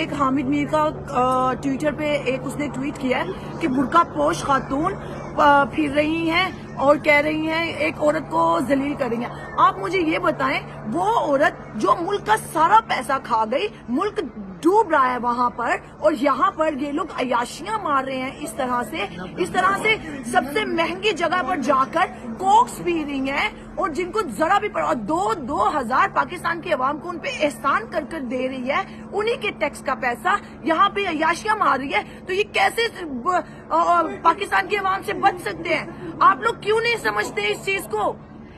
एक हामिद मीर का ट्विटर पे एक उसने ट्वीट किया है कि बुर्का पोश खातून फिर रही हैं और कह रही हैं एक औरत को जलील कर रही हैं। आप मुझे ये बताएं, वो औरत जो मुल्क का सारा पैसा खा गई, मुल्क डूब रहा है वहां पर, और यहाँ पर ये लोग अयाशियां मार रहे हैं इस तरह से सबसे महंगी जगह पर जाकर कोक्स पी रही हैं, और जिनको जरा भी पड़ा, 2,000 पाकिस्तान की आवाम को उन पे एहसान कर कर दे रही है, उन्हीं के टैक्स का पैसा यहाँ पे अयाशियां मार रही है। तो ये कैसे पाकिस्तान की आवाम से बच सकते हैं? आप लोग क्यों नहीं समझते इस चीज को?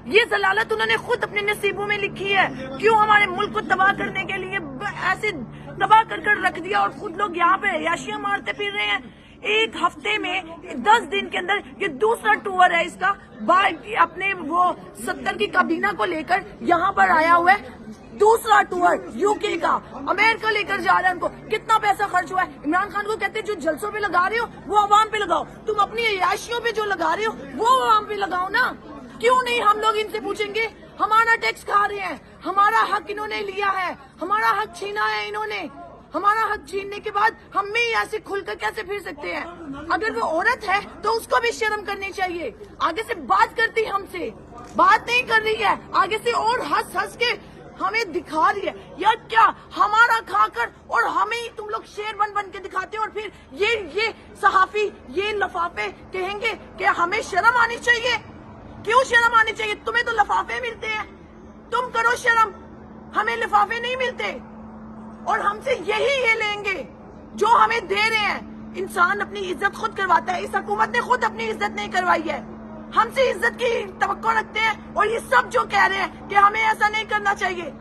ये जलालत उन्होंने खुद अपने नसीबों में लिखी है। क्यों हमारे मुल्क को तबाह करने के लिए ऐसे तबाह कर रख दिया, और खुद लोग यहाँ पे अयाशियां मारते फिर रहे हैं। एक हफ्ते में 10 दिन के अंदर ये दूसरा टूर है इसका, अपने वो 70 की काबीना को लेकर यहाँ पर आया हुआ है। दूसरा टूर यूके का, अमेरिका लेकर जा रहे हैं उनको। कितना पैसा खर्च हुआ है? इमरान खान को कहते हैं जो जलसों पे लगा रहे हो वो अवाम पे लगाओ, तुम अपनी अयाशियों पे जो लगा रहे हो वो अवाम पे लगाओ ना। क्यों नहीं हम लोग इनसे पूछेंगे? हमारा टैक्स खा रहे हैं, हमारा हक इन्होंने लिया है, हमारा हक छीना है इन्होंने। हमारा हक छीनने के बाद हम भी ऐसे खुलकर कैसे फिर सकते हैं? अगर वो औरत है तो उसको भी शर्म करनी चाहिए। आगे से बात करती, हमसे बात नहीं कर रही है, आगे से और हंस के हमें दिखा रही है। यार क्या हमारा खाकर और हमें ही तुम लोग शेर बन के दिखाते हो, और फिर ये सहाफी, ये लफाफे कहेंगे कि हमें शर्म आनी चाहिए। क्यों शर्म आनी चाहिए? तुम्हें तो लफाफे मिलते हैं, तुम करो शर्म, हमें लिफाफे नहीं मिलते, और हमसे यही ये लेंगे जो हमें दे रहे हैं। इंसान अपनी इज्जत खुद करवाता है, इस हुकूमत ने खुद अपनी इज्जत नहीं करवाई है। हमसे इज्जत की तवक्को रखते हैं, और ये सब जो कह रहे हैं कि हमें ऐसा नहीं करना चाहिए,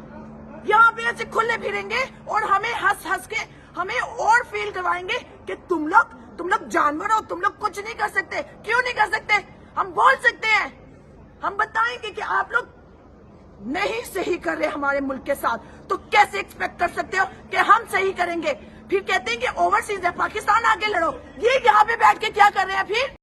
यहाँ पे ऐसे खुले फिरेंगे और हमें हंस के हमें और फील करवाएंगे कि तुम लोग जानवर हो, तुम लोग कुछ नहीं कर सकते। क्यों नहीं कर सकते? हम बोल सकते हैं, हम बताएंगे कि आप लोग नहीं सही कर रहे हमारे मुल्क के साथ, तो कैसे एक्सपेक्ट कर सकते हो कि हम सही करेंगे? फिर कहते हैं कि ओवरसीज है, पाकिस्तान आगे लड़ो। ये यहाँ पे बैठ के क्या कर रहे हैं फिर?